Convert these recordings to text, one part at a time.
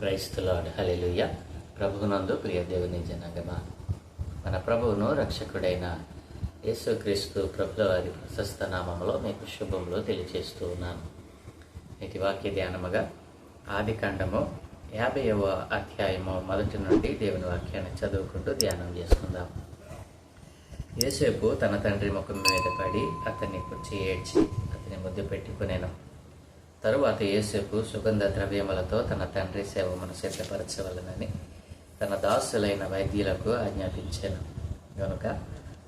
Praise the lord. హల్లెలూయా. ప్రభువునందు ప్రియ దేవుని జనాంగమా, మన ప్రభువును రక్షకుడైన యేసుక్రీస్తు ప్రభుల వారి ప్రశస్త నామములో మీకు శుభములు తెలియజేస్తూ ఉన్నాను. నేటి వాక్య ధ్యానముగా ఆదికాండము 50వ అధ్యాయము 1 నుండి దేవుని వాక్యాన్ని చదువుకుంటూ ధ్యానం చేసుకుందాం. యోసేపు తన తండ్రి ముఖం మీద పడి అతన్ని కుర్చీ ఏడ్చి అతని ముద్దు పెట్టుకునేను. తరువాత యోసేపు సుగంధ ద్రవ్యములతో తన తండ్రి సేవమును సిద్ధపరచవలనని తన దాసులైన వైద్యులకు ఆజ్ఞాపించాను. కనుక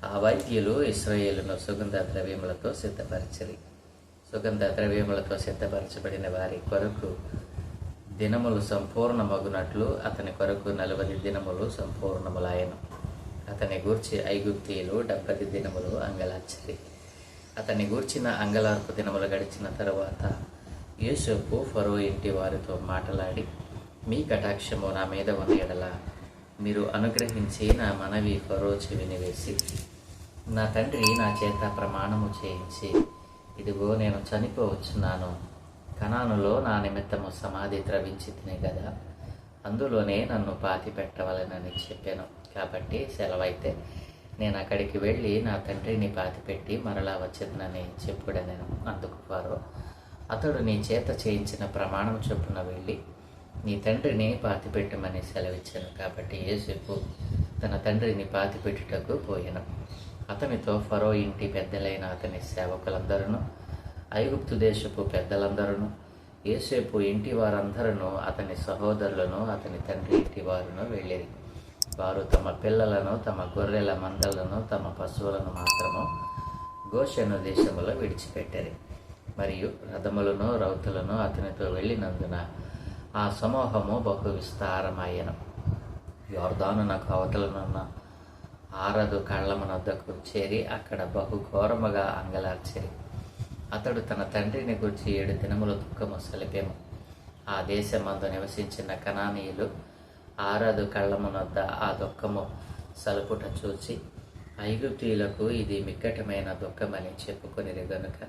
ఆ వైద్యులు ఇశ్రాయేలును సుగంధ ద్రవ్యములతో సిద్ధపరచిరి. సుగంధ ద్రవ్యములతో సిద్ధపరచబడిన వారి కొరకు దినములు సంపూర్ణమగునట్లు అతని కొరకు 40 దినములు సంపూర్ణములాయను. అతని గూర్చి ఐగుప్తీయులు 70 దినములు అంగలార్చిరి. అతన్ని గూర్చిన అంగలార్పు దినములు గడిచిన తరువాత యోసేపు ఫరో ఇంటి వారితో మాట్లాడి, మీ కటాక్షము నా మీద ఉన్న ఎడల మీరు అనుగ్రహించి నా మనవి ఫరో చెవిని వేసి నా తండ్రి నా చేత ప్రమాణము చేయించి, ఇదిగో నేను చనిపోవచ్చున్నాను, కనానులో నా నిమిత్తము సమాధి త్రవించి తినే కదా, అందులోనే నన్ను పాతి పెట్టవలనని చెప్పాను. కాబట్టి సెలవైతే నేను అక్కడికి వెళ్ళి నా తండ్రిని పాతిపెట్టి మరలా వచ్చేదనని చెప్పుడనెను. అందుకు ఫరో, అతడు నీ చేత చేయించిన ప్రమాణం చొప్పున వెళ్ళి నీ తండ్రిని పాతిపెట్టమని సెలవిచ్చాను. కాబట్టి యోసేపు తన తండ్రిని పాతిపెట్టుటకు పోయాను. అతనితో ఫరో ఇంటి పెద్దలైన అతని సేవకులందరూ, ఐగుప్తు దేశపు పెద్దలందరూ, యోసేపు ఇంటి వారందరూ, అతని సహోదరులను, అతని తండ్రి ఇంటి వారును వెళ్ళిరి. వారు తమ పిల్లలను, తమ గొర్రెల మందలను, తమ పశువులను మాత్రము గోషెను దేశములో విడిచిపెట్టారు. మరియు రథములను రౌతులను అతనితో వెళ్ళినందున ఆ సమూహము బహు విస్తారమయ్యను. యోర్దానునకు అవతలనున్న ఆరదు కళ్ళమునొద్దకు చేరి అక్కడ బహు ఘోరముగా అంగలార్చిరి. అతడు తన తండ్రిని గురించి 7 దినములు దుఃఖము సలిపెను. ఆ దేశమందు నివసించిన కనానీయులు ఆరదు కళ్ళమునొద్ద ఆ దుఃఖము సలుపుట చూచి, ఐగుప్తీయులకు ఇది మిక్కటమైన దుఃఖమని చెప్పుకొనిరి గనుక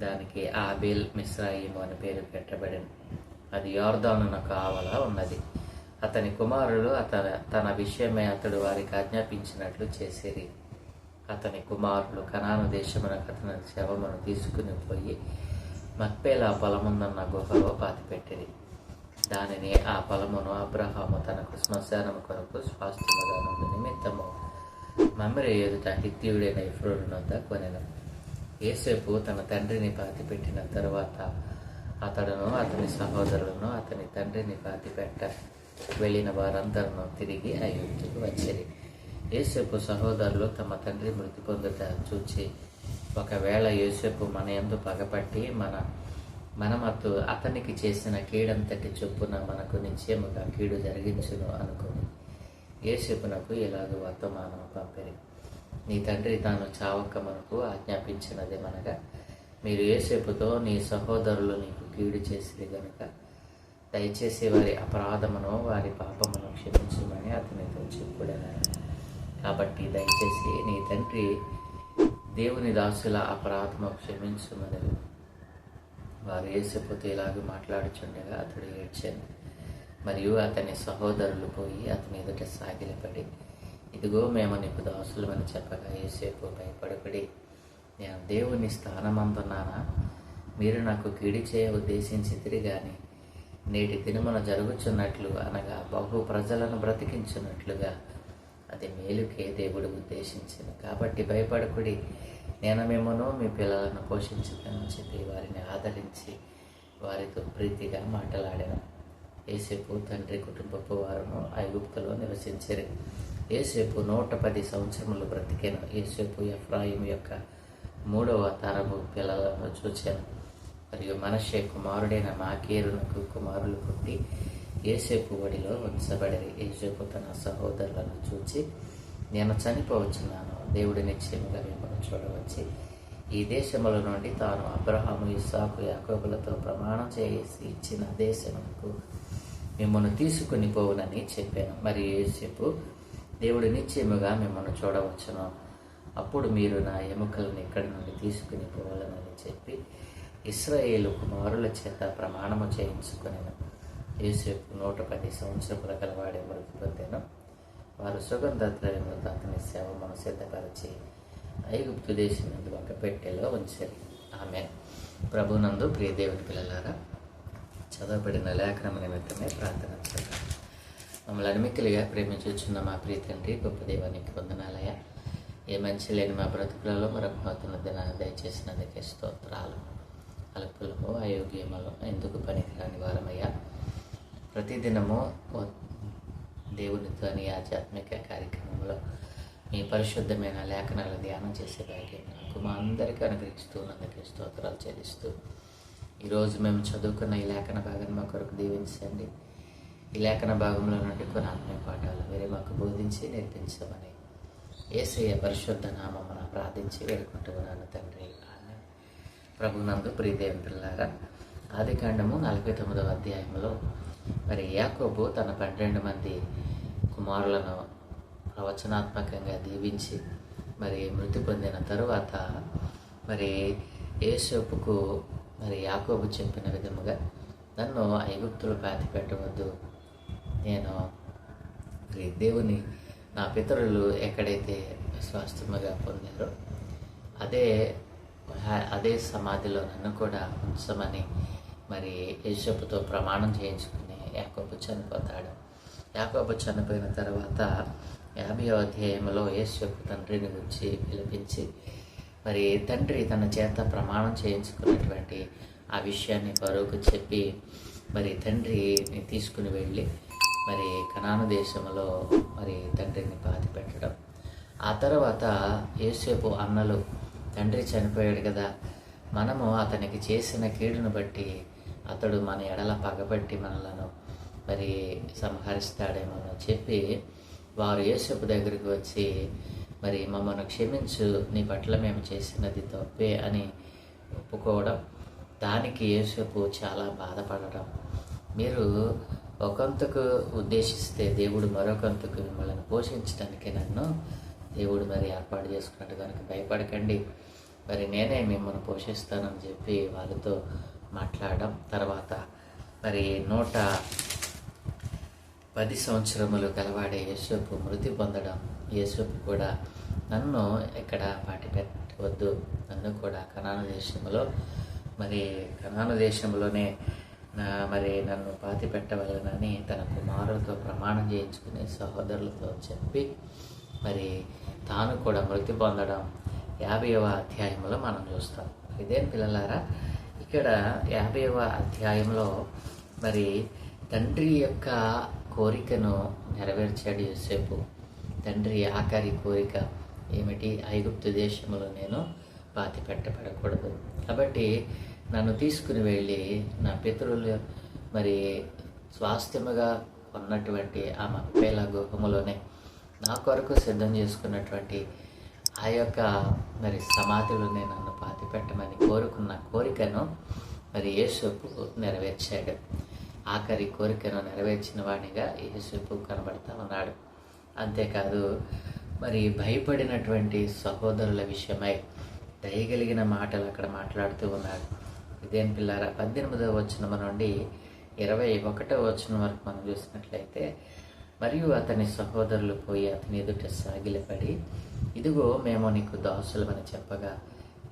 దానికి ఆబేల్ మిస్రాయిము అని పేరు పెట్టబడింది. అది యోర్దానునకు ఆవల ఉన్నది. అతని కుమారులు తన విషయమై అతడు వారికి ఆజ్ఞాపించినట్లు చేసేది. అతని కుమారులు కనాను దేశమునకు అతని శవమును తీసుకుని పోయి మక్పేలా పొలముందన్న గుహలో పాతిపెట్టిరి. దానిని ఆ పొలమును అబ్రహాము తనకు శ్మశానము కొరకు స్వాస్థ్యముగా నుండి నిమిత్తము మమ్రే ఎదుట హిత్తీయుడైన ఎఫ్రోను వద్ద కొనెను. యోసేపు తన తండ్రిని పాతిపెట్టిన తరువాత అతడును, అతని సహోదరులను, అతని తండ్రిని పాతిపెట్ట వెళ్ళిన వారందరూ తిరిగి ఐగుప్తుకు వచ్చిరి. యోసేపు సహోదరులు తమ తండ్రి మృతి పొందుట చూచి, ఒకవేళ యోసేపు మన యందు పగపట్టి మనమత్తు అతనికి చేసిన కీడంతటి చొప్పున మనకు నిశ్చయముగా కీడు జరిగించును అనుకుని యోసేపునకు ఇలాగ వర్తమానము పంపిరి. నీ తండ్రి తాను చావక మనకు ఆజ్ఞాపించినదేమనగా, మీరు యోసేపుతో నీ సహోదరులు నీకు కీడు చేసిరి గనుక దయచేసి వారి అపరాధమును వారి పాపమును క్షమించమని అతనితో చెప్పుడనను. కాబట్టి దయచేసి నీ తండ్రి దేవుని దాసుల అపరాధము క్షమించమని వారు యోసేపుతో ఇలాగ మాట్లాడుచుండగా అతడు ఏడ్చాను. మరియు అతని సహోదరులు పోయి అతని ఎదుట సాగిలపడి, ఇదిగో మేము నీకు దాసులమని చెప్పగా యోసేపు భయపడకుడి, నేను దేవుని స్థానమందున్నానా? మీరు నాకు కీడి చేయ ఉద్దేశించితిరి గాని నేటి దినమున జరుగుచున్నట్లు, అనగా బహు ప్రజలను బ్రతికించున్నట్లుగా అది మేలుకే దేవుడు ఉద్దేశించింది. కాబట్టి భయపడకుడి, నేను మిమ్మను మీ పిల్లలను పోషించుతానని చెప్పి వారిని ఆదరించి వారితో ప్రీతిగా మాట్లాడాను. యోసేపు తండ్రి కుటుంబపు వారును ఐగుప్తులో నివసించారు. యోసేపు 110 సంవత్సరములు బ్రతికెను. యోసేపు ఎఫ్రాయిము యొక్క 3వ తరము పిల్లలను చూచాను. మరియు మనష్షే కుమారుడైన మాకీరునకు కుమారులు పుట్టి యోసేపు ఒడిలో ఉంచబడిరి. యోసేపు తన సహోదరులను చూచి, నేను చనిపోవచ్చున్నాను, దేవుడి నిశ్చయముగా మిమ్మల్ని చూడవచ్చి ఈ దేశముల నుండి తాను అబ్రహాము, ఇస్సాకు, యాకోబులతో ప్రమాణం చేసి ఇచ్చిన దేశమునకు మిమ్మల్ని తీసుకుని పోవునని చెప్పాను. మరి యోసేపు, దేవుడి నిశ్చయముగా మిమ్మల్ని చూడవచ్చును, అప్పుడు మీరు నా ఎముకలను ఇక్కడి నుండి తీసుకుని పోవాలని చెప్పి ఇశ్రాయేలు కుమారుల చేత ప్రమాణము చేయించుకొనెను. యోసేపు 110 సంవత్సరముల కలవాడే మృతి పొందెను. వారు సుగంధ ద్రవ్యములతో అతని శవమును సిద్ధపరిచి ఐగుప్తు దేశం నందు ఒక పెట్టెలో ఉంచారు. ఆమె ప్రభునందు ప్రియ దేవుని పిల్లలారా, చదవబడిన లేఖనం నిమిత్తమే ప్రార్థన చేద్దాం. మమ్మల్ని అనిమిక్కిలిగా ప్రేమించుచున్న మా ప్రియ తండ్రి, గొప్ప దేవానికి వందనాలయ. ఏ మంచి లేని మా బ్రతుకులలో మరొక నూతన దినాన్ని దయచేసినందుకే స్తోత్రాలు. అల్పులము అయోగ్యములు ఎందుకు పనికిరాని వారమయ్యా. ప్రతిదినము దేవునితో అని ఆధ్యాత్మిక కార్యక్రమంలో మీ పరిశుద్ధమైన లేఖనాలు ధ్యానం చేసే భాగ్యం నాకు మా అందరికీ అనుగ్రహిస్తున్నందుకే స్తోత్రాలు చెల్లిస్తూ, ఈరోజు మేము చదువుకున్న ఈ లేఖన భాగాన్ని మా కొరకు దీవించండి. ఈ లేఖన భాగంలో నుండి కొన్ని ఆత్మీయ పాఠాలు వేరే మాకు బోధించి నేర్పించమని యేసయ్య పరిశుద్ధ నామమున ప్రార్థించి వేడుకుంటున్నాను తండ్రి. ఆమేన్. ప్రభునందు ప్రియ దేవుని పిల్లారా, ఆదికాండము 49వ అధ్యాయంలో మరి యాకోబు తన 12 మంది కుమారులను ప్రవచనాత్మకంగా దీవించి మరి మృతి పొందిన తరువాత మరి యోసేపుకు మరి యాకోబు చెప్పిన విధముగా, నన్ను ఐగుప్తులు పాతి పెట్టవద్దు, నేను మరి దేవుని నా పితరులు ఎక్కడైతే స్వాస్థ్యముగా పొందారో అదే సమాధిలో నన్ను కూడా ఉంచమని మరి యోసేపుతో ప్రమాణం చేయించుకుని యాకోబు చనిపోతాడు. యాకోబు చనిపోయిన తర్వాత 50వ అధ్యాయంలో యోసేపు తండ్రిని గురించి పిలిపించి మరి తండ్రి తన చేత ప్రమాణం చేయించుకున్నటువంటి ఆ విషయాన్ని ఫరోకు చెప్పి మరి తండ్రిని తీసుకుని వెళ్ళి మరి కనాను దేశంలో మరి తండ్రిని పాతి పెట్టడం. ఆ తర్వాత యోసేపు అన్నలు, తండ్రి చనిపోయాడు కదా, మనము అతనికి చేసిన కీడును బట్టి అతడు మన ఎడల పగబట్టి మనలను మరి సంహరిస్తాడేమో అని చెప్పి వారు యోసేపు దగ్గరికి వచ్చి మరి మమ్మల్ని క్షమించు, నీ పట్ల మేము చేసినది తప్పే అని ఒప్పుకోవడం. దానికి యోసేపు చాలా బాధపడడం. మీరు ఒకంతకు ఉద్దేశిస్తే దేవుడు మరొకంతకు మిమ్మల్ని పోషించడానికి నన్ను దేవుడు మరి ఏర్పాటు చేసుకున్నట్టు కనుక భయపడకండి, మరి నేనే మిమ్మల్ని పోషిస్తానని చెప్పి వాళ్ళతో మాట్లాడడం. తర్వాత మరి 110 సంవత్సరములు గలవాడే యోసేపు మృతి పొందడం. యోసేపు కూడా నన్ను ఎక్కడ పాటి పెట్టవద్దు, నన్ను కూడా కనాను దేశంలోనే మరి నన్ను పాతి పెట్టవలనని తన కుమారులతో ప్రమాణం చేయించుకుని సహోదరులతో చెప్పి మరి తాను కూడా మృతి పొందడం 50వ అధ్యాయంలో మనం చూస్తాం. ఇదే పిల్లలారా, ఇక్కడ 50వ అధ్యాయంలో మరి తండ్రి యొక్క కోరికను నెరవేర్చాడు యోసేపు. తండ్రి ఆఖరి కోరిక ఏమిటి? ఐగుప్తు దేశంలో నేను పాతి పెట్టబడకూడదు, కాబట్టి నన్ను తీసుకుని వెళ్ళి నా పితరులు మరి స్వాస్థ్యముగా ఉన్నటువంటి ఆ మక్పేల గుహములోనే నా కొరకు సిద్ధం చేసుకున్నటువంటి ఆ యొక్క మరి సమాధిలోనే నన్ను పాతి పెట్టమని కోరుకున్న కోరికను మరి యోసేపు నెరవేర్చాడు. ఆఖరి కోరికను నెరవేర్చిన వాడిగా యోసేపు కనబడతా ఉన్నాడు. అంతేకాదు మరి భయపడినటువంటి సహోదరుల విషయమై దయగలిగిన మాటలు అక్కడ మాట్లాడుతూ ఉన్నాడు. ఇదేం పిల్లారా, 18వ వచనం నుండి 21వ వచనం వరకు మనం చూసినట్లయితే, మరియు అతని సహోదరులు పోయి అతని ఎదుట సాగిలపడి, ఇదిగో మేము నీకు దాసులమని చెప్పగా,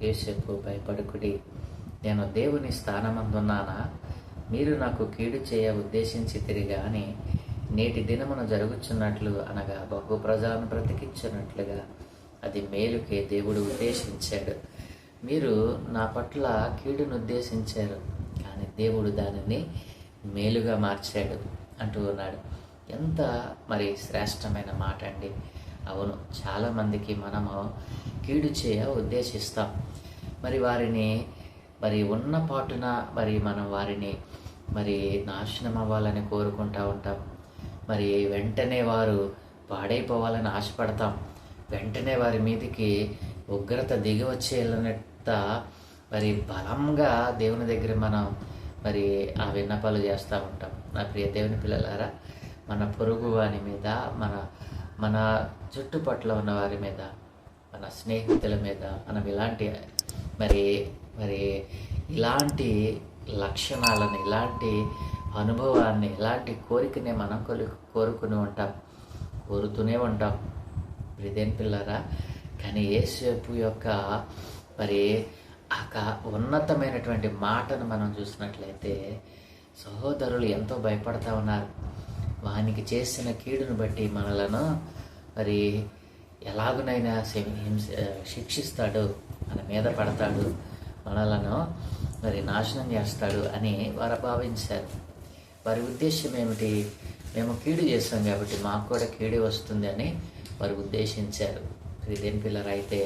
యోసేపు భయపడుకుడి, నేను దేవుని స్థానమందున్నానా? మీరు నాకు కీడు చేయ ఉద్దేశించి తిరిగాని నేటి దినమున జరుగుచున్నట్లు అనగా బహు ప్రజలను బ్రతికించినట్లుగా అది మేలుకే దేవుడు ఉద్దేశించాడు. మీరు నా పట్ల కీడును ఉద్దేశించారు, కానీ దేవుడు దానిని మేలుగా మార్చాడు అంటూ ఉన్నాడు. ఎంత మరి శ్రేష్టమైన మాట అండి. అవును, చాలామందికి మనము కీడు చేయ ఉద్దేశిస్తాం. మరి వారిని మరి ఉన్న పాటున మరి మనం వారిని మరి నాశనం అవ్వాలని కోరుకుంటూ ఉంటాం. మరి వెంటనే వారు పాడైపోవాలని ఆశపడతాం. వెంటనే వారి మీదికి ఉగ్రత దిగి వచ్చేయాలన్నట్ట మరి బలంగా దేవుని దగ్గర మనం మరి ఆ విన్నపాలు చేస్తూ ఉంటాం. నా ప్రియ దేవుని పిల్లలారా, మన పొరుగు వారి మీద, మన చుట్టుపట్ల ఉన్న వారి మీద, మన స్నేహితుల మీద మనం ఇలాంటి మరి ఇలాంటి లక్షణాలను, ఇలాంటి అనుభవాన్ని, ఇలాంటి కోరికనే మనం కోరుకుని ఉంటాం, కోరుతూనే ఉంటాం ప్రియదేని పిల్లరా. కానీ యేసు యొక్క మరి ఆ ఉన్నతమైనటువంటి మాటను మనం చూసినట్లయితే సహోదరులు ఎంతో భయపడతా ఉన్నారు. వానికి చేసిన కీడును బట్టి మనలను మరి ఎలాగునైనా శిక్షిస్తాడు, మన మీద పడతాడు, మనలను మరి నాశనం చేస్తాడు అని వారు భావించారు. వారి ఉద్దేశం ఏమిటి? మేము కీడు చేస్తాం కాబట్టి మాకు కూడా కీడు వస్తుంది అని వారు ఉద్దేశించారు. ఇదేం పిల్లరైతే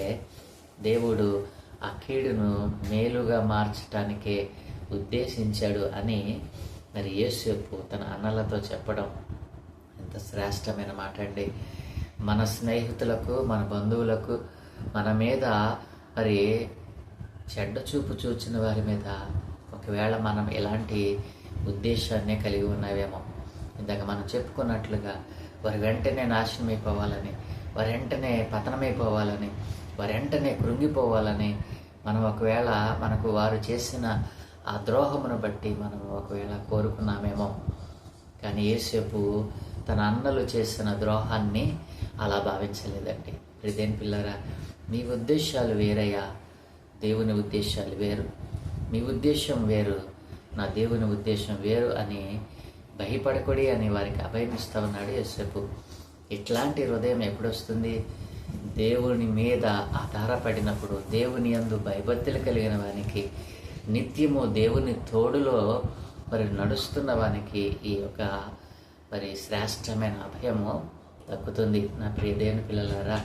దేవుడు ఆ కీడును మేలుగా మార్చడానికే ఉద్దేశించాడు అని మరి యేసు తన అన్నలతో చెప్పడం ఎంత శ్రేష్టమైన మాట అండి. మన స్నేహితులకు, మన బంధువులకు మన మీద మరి చెడ్డ చూపు చూచిన వారి మీద ఒకవేళ మనం ఎలాంటి ఉద్దేశాన్నే కలిగి ఉన్నావేమో, ఇందాక మనం చెప్పుకున్నట్లుగా వారి వెంటనే నాశనం అయిపోవాలని, వారి వెంటనే పతనమైపోవాలని, వారి వెంటనే కృంగిపోవాలని మనం ఒకవేళ మనకు వారు చేసిన ఆ ద్రోహమును బట్టి మనం ఒకవేళ కోరుకున్నామేమో. కానీ యేసేపు తన అన్నలు చేసిన ద్రోహాన్ని అలా భావించలేదండి. ఇదేం పిల్లరా, మీ ఉద్దేశాలు వేరయ్యా, దేవుని ఉద్దేశాలు వేరు. మీ ఉద్దేశం వేరు, నా దేవుని ఉద్దేశం వేరు అని భయపడకూడి అని వారికి అభయమిస్తూ ఉన్నాడు యేసేపు. ఇట్లాంటి హృదయం ఎప్పుడొస్తుంది? దేవుని మీద ఆధారపడినప్పుడు, దేవుని యందు భయభక్తులు కలిగిన వానికి, నిత్యము దేవుని తోడులో మరి నడుస్తున్న వానికి ఈ యొక్క మరి శ్రేష్టమైన అభయము దక్కుతుంది. నా ప్రియ దేవుని పిల్లలారా,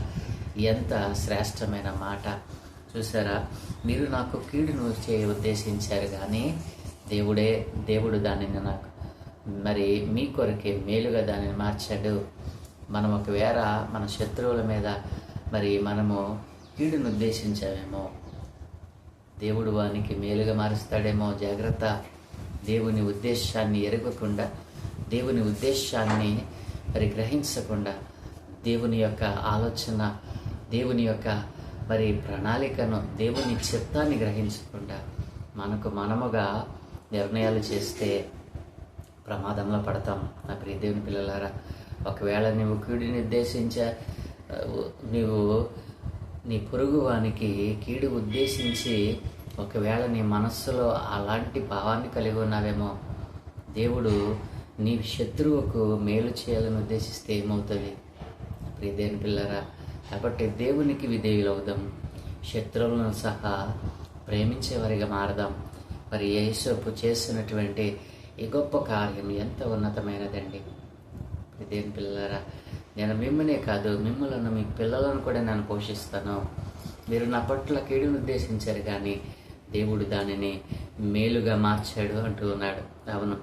ఎంత శ్రేష్టమైన మాట చూసారా. మీరు నాకు కీడును ఉద్దేశించారు, కానీ దేవుడు దానిని నాకు మరి మీ కొరకే మేలుగా దానిని మార్చాడు. మనం ఒకవేళ మన శత్రువుల మీద మరి మనము కీడును ఉద్దేశించామేమో, దేవుడు వానికి మేలుగా మారుస్తాడేమో. జాగ్రత్త. దేవుని ఉద్దేశాన్ని ఎరగకుండా, దేవుని ఉద్దేశాన్ని మరి గ్రహించకుండా, దేవుని యొక్క ఆలోచన, దేవుని యొక్క మరి ప్రణాళికను, దేవుని చిత్తాన్ని గ్రహించకుండా మనముగా నిర్ణయాలు చేస్తే ప్రమాదంలో పడతాం. నా ప్రియ దేవుని పిల్లలారా, ఒకవేళ నువ్వు కీడుని నీవు నీ పొరుగు వానికి కీడు ఉద్దేశించి ఒకవేళ నీ మనస్సులో అలాంటి భావాన్ని కలిగి ఉన్నావేమో, దేవుడు నీ శత్రువుకు మేలు చేయాలని ఉద్దేశిస్తే ఏమవుతుంది? ప్రియ దేవుని పిల్లరా, కాబట్టి దేవునికి విధేయులవుదాం, శత్రువులను సహా ప్రేమించేవారిగా మారదాం. మరి యేసేపు చేసినటువంటి ఈ గొప్ప కార్యం ఎంత ఉన్నతమైనదండి. దేవుని పిల్లలారా, నేను మిమ్మల్నే కాదు, మిమ్మల్ని మీ పిల్లలను కూడా నేను పోషిస్తాను. మీరు నా పట్ల కీడును ఉద్దేశించారు, కానీ దేవుడు దానిని మేలుగా మార్చాడు అంటూ ఉన్నాడు. అవును,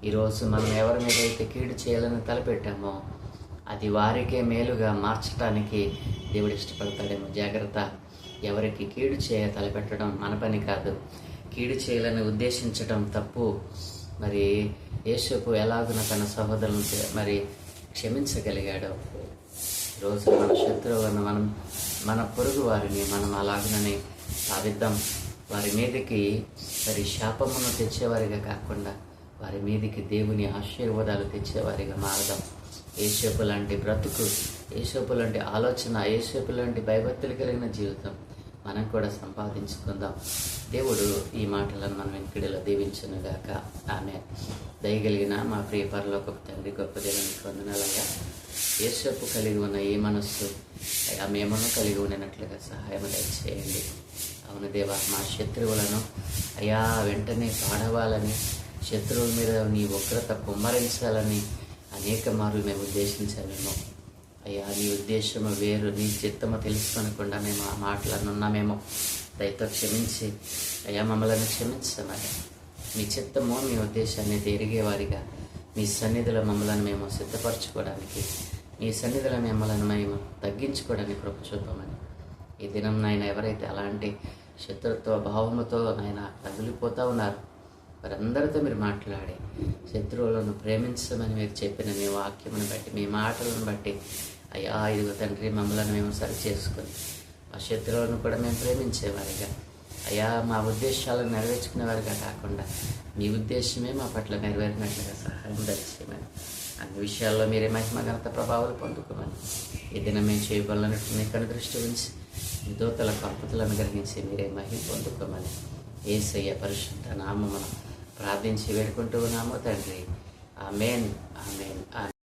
ఈరోజు మనం ఎవరి మీద అయితే కీడు చేయాలని తలపెట్టామో అది వారికే మేలుగా మార్చడానికి దేవుడు ఇష్టపడతాడేమో. జాగ్రత్త. ఎవరికి కీడు తలపెట్టడం మన పని కాదు. కీడు చేయాలని ఉద్దేశించడం తప్పు. మరి యేసేపు ఎలాగున తన సహోదరులను మరి క్షమించగలిగాడు. రోజు మన శత్రువులను, మన పొరుగు వారిని మనం అలాగునని భావిద్దాం. వారి మీదకి మరి శాపమును తెచ్చేవారిగా కాకుండా వారి మీదకి దేవుని ఆశీర్వాదాలు తెచ్చేవారిగా మారదాం. యేసేపు లాంటి బ్రతుకు, యేసేపు లాంటి ఆలోచన, యేసేపు లాంటి భయభక్తులు కలిగిన జీవితం మనం కూడా సంపాదించుకుందాం. దేవుడు ఈ మాటలను మన వెంకటిలో దీవించునుగాక. ఆమె దయగలిగిన మా ప్రియ పరలోకపు తండ్రి, గొప్ప దేవునికి వందనాలయ్యా. యేసేపు కలిగి ఉన్న ఈ మనస్సు మేమను కలిగి ఉన్నట్లుగా సహాయం దయచేయండి. అవును దేవా, మా శత్రువులను అయ్యా వెంటనే పాడవాలని, శత్రువుల మీద నీ ఉగ్రత కుమ్మరించాలని అనేక మార్లు మేము ఉద్దేశించామేమో. అయ్యా, నీ ఉద్దేశము వేరు, నీ చిత్తము తెలుసుకొనకుండా మేము ఆ మాటలను ఉన్నామేమో. దయతో క్షమించి అయ్యా మమ్మల్ని క్షమించమని, మీ చిత్తము మీ ఉద్దేశాన్ని ఎరిగేవారిగా మీ సన్నిధిలో మమ్మల్ని మేము సిద్ధపరచుకోవడానికి, మీ సన్నిధిలో మిమ్మల్ని మేము తగ్గించుకోవడానికి కృప చూపమని. ఈ దినం నాయన ఎవరైతే అలాంటి శత్రుత్వ భావముతో నాయన తగిలిపోతూ ఉన్నారు, వారందరితో మీరు మాట్లాడి శత్రువులను ప్రేమించమని మీరు చెప్పిన మీ వాక్యమును బట్టి, మీ మాటలను బట్టి అయ్యా ఇదిగో తండ్రి మమ్మల్ని మేము సరి చేసుకొని ఆ శత్రువులను కూడా మేము ప్రేమించేవారిగా అయ్యా మా ఉద్దేశాలను నెరవేర్చుకునేవారుగా కాకుండా మీ ఉద్దేశమే మా పట్ల నెరవేరినట్లుగా సహాయం దయచేయమని, అన్ని విషయాల్లో మీరే మహిమ ఘనత ప్రభావాలు పొందుకోమని, ఈ దినం మేము చేయగలనట్టు మీ కను దృష్టి ఉంచి మీ దూతల పంపుతులను గ్రహించి మీరే మహిమ పొందుకోమని యేసయ్య పరిశుద్ధ నామమున ప్రార్థించి వేడుకుంటూ ఉన్నాము తండ్రి. ఆమేన్, ఆమేన్, ఆమేన్.